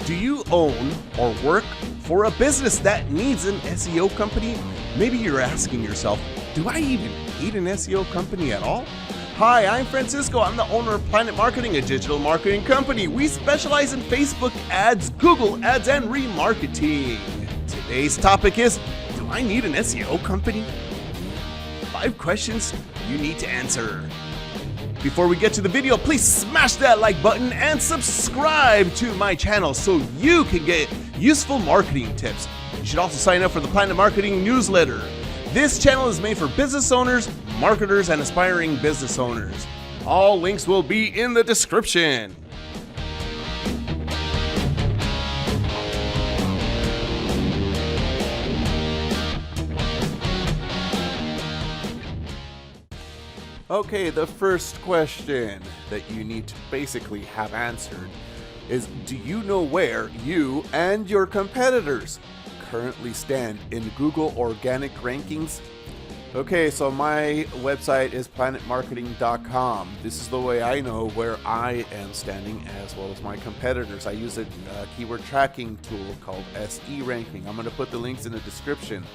Do you own or work for a business that needs an SEO company? Maybe you're asking yourself, do I even need an SEO company at all? Hi, I'm Francisco. I'm the owner of Planet Marketing, a digital marketing company. We specialize in Facebook ads, Google ads, and remarketing. Today's topic is, do I need an SEO company? 5 questions you need to answer. Before we get to the video, please smash that like button and subscribe to my channel so you can get useful marketing tips. You should also sign up for the Planet Marketing newsletter. This channel is made for business owners, marketers, and aspiring business owners. All links will be in the description. Okay, the first question that you need to basically have answered is, do you know where you and your competitors currently stand in Google organic rankings? Okay, so my website is planetmarketing.com. This is the way I know where I am standing as well as my competitors. I use a keyword tracking tool called SE ranking. I'm going to put the links in the description.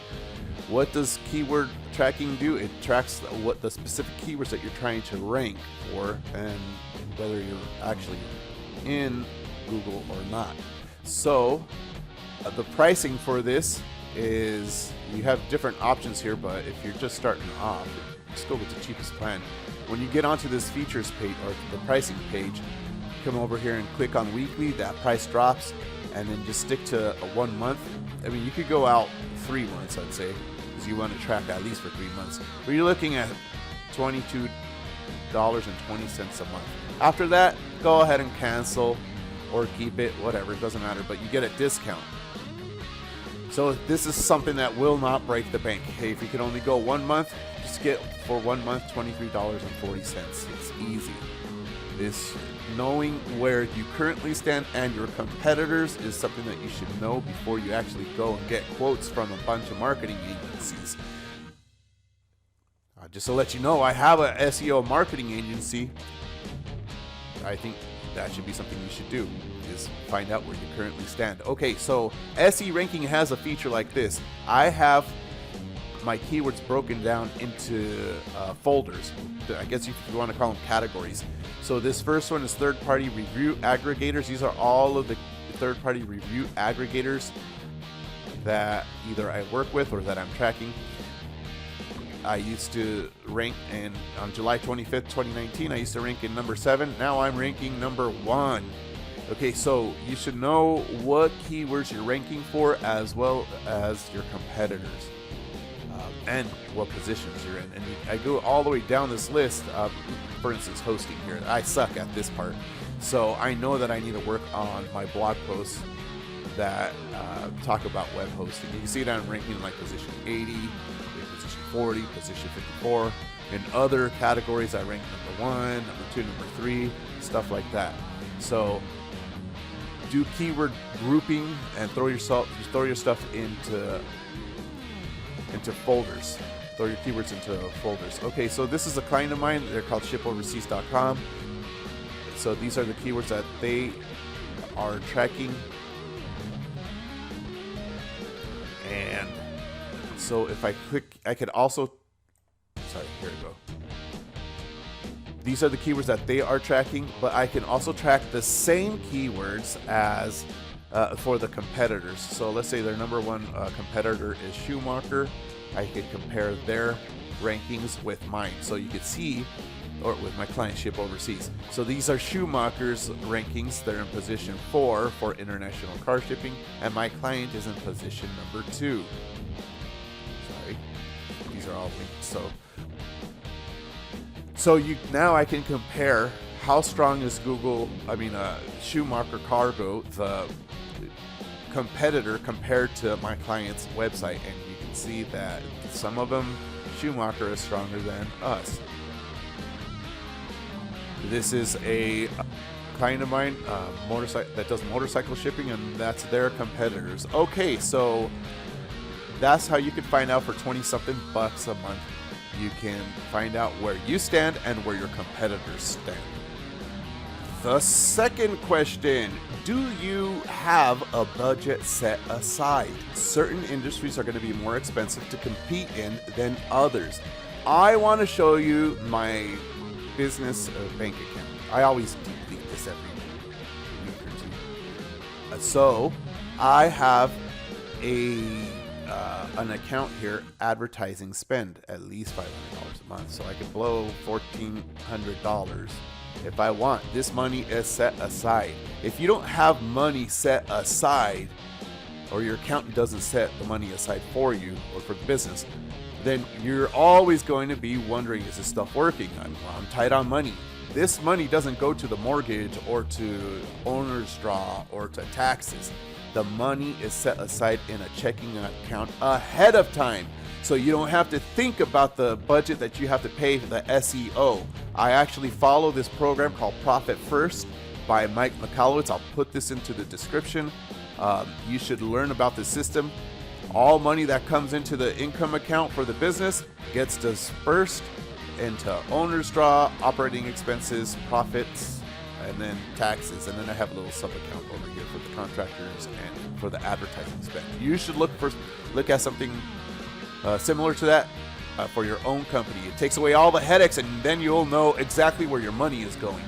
What does keyword tracking do? It tracks what the specific keywords that you're trying to rank for and whether you're actually in Google or not. So the pricing for this is, you have different options here, but if you're just starting off, just go with the cheapest plan. When you get onto this features page or the pricing page, come over here and click on weekly. That price drops, and then just stick to a 1 month. I mean, you could go out 3 months, I'd say, because you want to track at least for 3 months. But you're looking at $22.20 a month. After that, go ahead and cancel or keep it, whatever, it doesn't matter, but you get a discount. So this is something that will not break the bank. Hey, if you can only go 1 month, just get for 1 month $23.40. It's easy. This knowing where you currently stand and your competitors is something that you should know before you actually go and get quotes from a bunch of marketing agencies. Just to let you know, I have a SEO marketing agency. I think that should be something you should do, is find out where you currently stand. Okay, so SE ranking has a feature like this. I have my keywords broken down into folders. I guess if you want to call them categories. So this first one is third-party review aggregators. These are all of the third-party review aggregators that either I work with or that I'm tracking. I used to rank on July 25th, 2019, I used to rank in number 7. Now I'm ranking number 1. Okay, so you should know what keywords you're ranking for as well as your competitors and what positions you're in. And I go all the way down this list. For instance, hosting here. I suck at this part. So I know that I need to work on my blog posts that talk about web hosting. You can see that I'm ranking in like position 80, position 40, position 54. In other categories, I rank number 1, number 2, number 3, stuff like that. So do keyword grouping and throw your stuff into folders. Throw your keywords into folders. Okay, so this is a client of mine. They're called shipoverseas.com. So these are the keywords that they are tracking. And so if I click, I could also, sorry, here we go. These are the keywords that they are tracking, but I can also track the same keywords as for the competitors. So let's say their number 1 competitor is Schumacher. I could compare their rankings with mine. So you could see, or with my client Ship Overseas. So these are Schumacher's rankings. They're in position 4 for international car shipping, and my client is in position number 2. Sorry, these are all linked. So now I can compare how strong is Schumacher Cargo, the competitor, compared to my client's website, and you can see that some of them, Schumacher is stronger than us. This is a client of mine, that does motorcycle shipping, and that's their competitors. Okay, so that's how you can find out for 20-something bucks a month. You can find out where you stand and where your competitors stand. The second question, do you have a budget set aside? Certain industries are going to be more expensive to compete in than others. I want to show you my business bank account. I always deplete this every week or two. So I have an account here, advertising spend, at least $500 a month. So I can blow $1,400 if I want. This money is set aside. If you don't have money set aside, or your accountant doesn't set the money aside for you or for the business, then you're always going to be wondering, is this stuff working? I'm tight on money. This money doesn't go to the mortgage or to owner's draw or to taxes. The money is set aside in a checking account ahead of time. So you don't have to think about the budget that you have to pay for the SEO. I actually follow this program called Profit First by Mike McAllowitz. I'll put this into the description. You should learn about the system. All money that comes into the income account for the business gets dispersed into owner's draw, operating expenses, profits, and then taxes. And then I have a little sub account over here for the contractors and for the advertising spend. You should look at something similar to that for your own company. It takes away all the headaches, and then you'll know exactly where your money is going.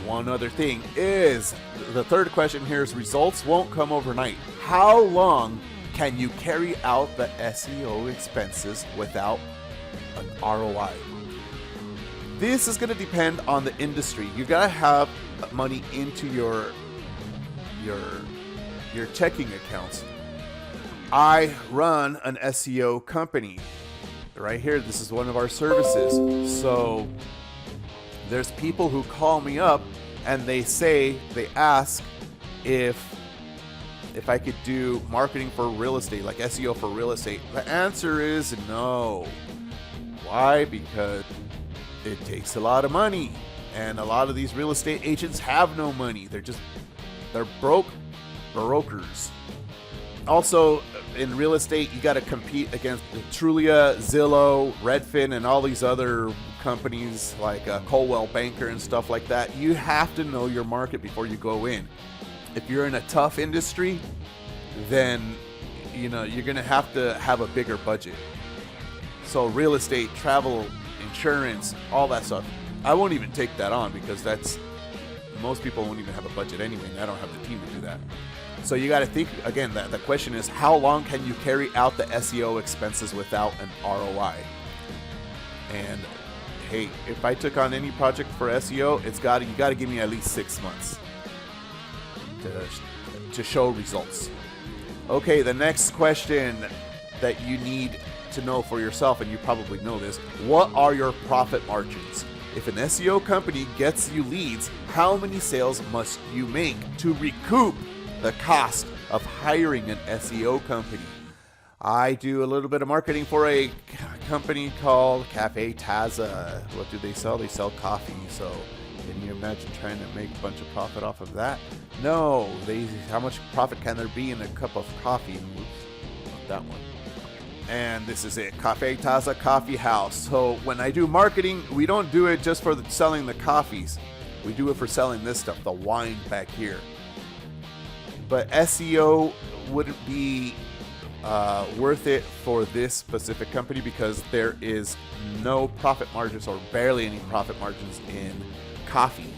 One other thing is, the third question here is, results won't come overnight. How long can you carry out the SEO expenses without an ROI? This is going to depend on the industry. You got to have money into your checking accounts. I run an SEO company. Right here, this is one of our services. So there's people who call me up and they ask if I could do marketing for real estate, like SEO for real estate. The answer is no. Why? Because it takes a lot of money, and a lot of these real estate agents have no money. They're broke brokers. Also, in real estate, you got to compete against Trulia, Zillow, Redfin, and all these other companies like Coldwell Banker and stuff like that. You have to know your market before you go in. If you're in a tough industry, then you're going to have a bigger budget. So real estate, travel, insurance, all that stuff, I won't even take that on, because most people won't even have a budget anyway, and I don't have the team to do that. So you got to think, again, that the question is, how long can you carry out the SEO expenses without an ROI? And hey, if I took on any project for SEO, you got to give me at least 6 months to show results. Okay, the next question that you need to know for yourself, and you probably know this, what are your profit margins? If an SEO company gets you leads, how many sales must you make to recoup the cost of hiring an SEO company? I do a little bit of marketing for a company called Cafe Taza. What do they sell? They sell coffee. So can you imagine trying to make a bunch of profit off of that? No. How much profit can there be in a cup of coffee? Oops, not that one. And this is it, Cafe Taza Coffee House. So when I do marketing, we don't do it just for selling the coffees. We do it for selling this stuff, the wine back here. But SEO wouldn't be worth it for this specific company, because there is no profit margins, or barely any profit margins, in coffee.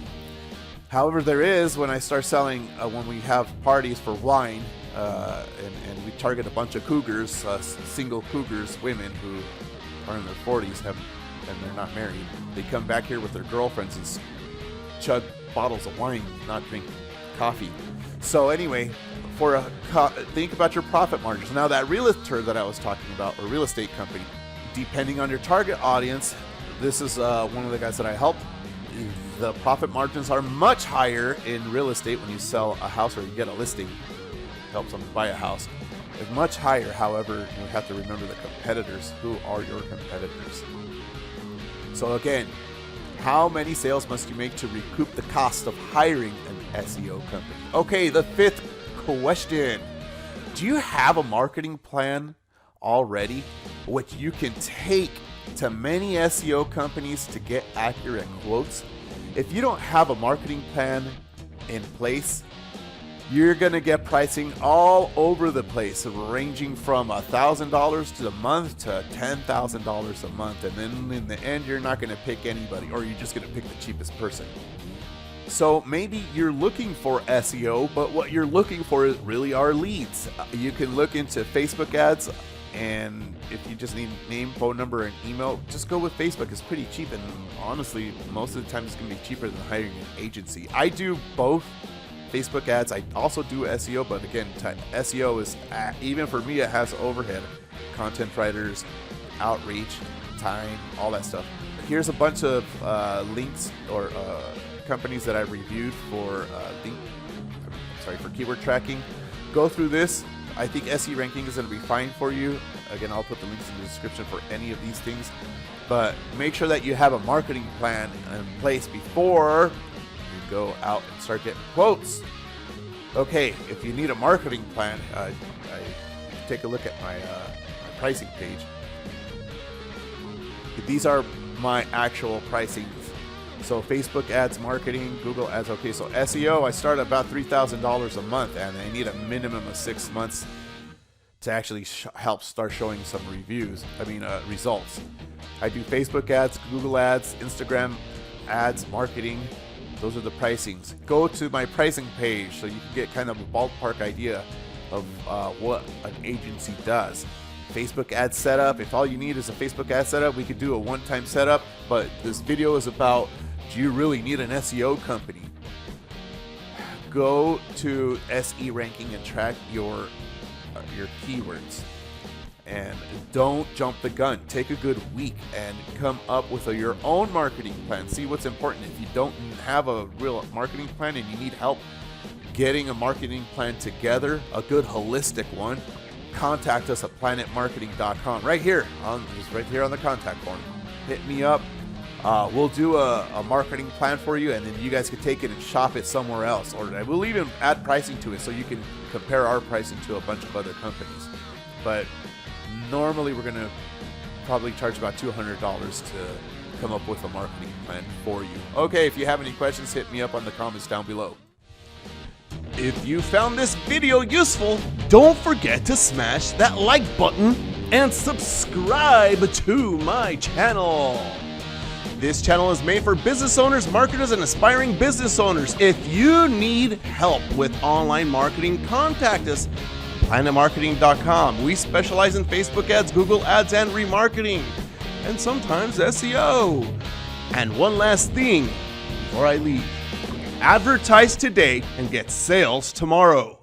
However, there is when I start selling, when we have parties for wine, and we target a bunch of cougars, single cougars, women who are in their 40s and they're not married. They come back here with their girlfriends and chug bottles of wine, not drink coffee. So anyway, think about your profit margins. Now, that realtor that I was talking about, or real estate company, depending on your target audience, this is one of the guys that I helped. The profit margins are much higher in real estate when you sell a house or you get a listing, help someone buy a house. It's much higher. However, you have to remember the competitors. Who are your competitors? So again, how many sales must you make to recoup the cost of hiring an SEO company? Okay, the fifth question. Do you have a marketing plan already, which you can take to many SEO companies to get accurate quotes? If you don't have a marketing plan in place, you're going to get pricing all over the place, ranging from $1,000 to a month to $10,000 a month. And then in the end, you're not going to pick anybody, or you're just going to pick the cheapest person. So maybe you're looking for SEO, but what you're looking for really are leads. You can look into Facebook ads, and if you just need name, phone number, and email, just go with Facebook. It's pretty cheap, and honestly, most of the time it's going to be cheaper than hiring an agency. I do both Facebook ads. I also do SEO, but again, SEO is, even for me, it has overhead. Content writers, outreach, time, all that stuff. Here's a bunch of links or companies that I reviewed for for keyword tracking. Go through this. I think SE ranking is going to be fine for you. Again, I'll put the links in the description for any of these things. But make sure that you have a marketing plan in place before you go out and start getting quotes. Okay, if you need a marketing plan, I take a look at my pricing page. These are my actual pricing. So Facebook ads, marketing, Google ads. Okay, so SEO, I start at about $3,000 a month, and I need a minimum of 6 months to actually help start showing some results. I do Facebook ads, Google ads, Instagram ads, marketing. Those are the pricings. Go to my pricing page so you can get kind of a ballpark idea of what an agency does. Facebook ad setup. If all you need is a Facebook ad setup, we could do a one-time setup, but this video is about, do you really need an SEO company? Go to SE ranking and track your keywords, and don't jump the gun. Take a good week and come up with your own marketing plan. See what's important. If you don't have a real marketing plan and you need help getting a marketing plan together, a good holistic one, contact us at planetmarketing.com. Right here on the contact form. Hit me up. We'll do a marketing plan for you, and then you guys can take it and shop it somewhere else, or we'll even add pricing to it so you can compare our pricing to a bunch of other companies. But normally we're going to probably charge about $200 to come up with a marketing plan for you. Okay, if you have any questions, hit me up on the comments down below. If you found this video useful, don't forget to smash that like button and subscribe to my channel. This channel is made for business owners, marketers, and aspiring business owners. If you need help with online marketing, contact us at planetmarketing.com. We specialize in Facebook ads, Google ads, and remarketing, and sometimes SEO. And one last thing before I leave. Advertise today and get sales tomorrow.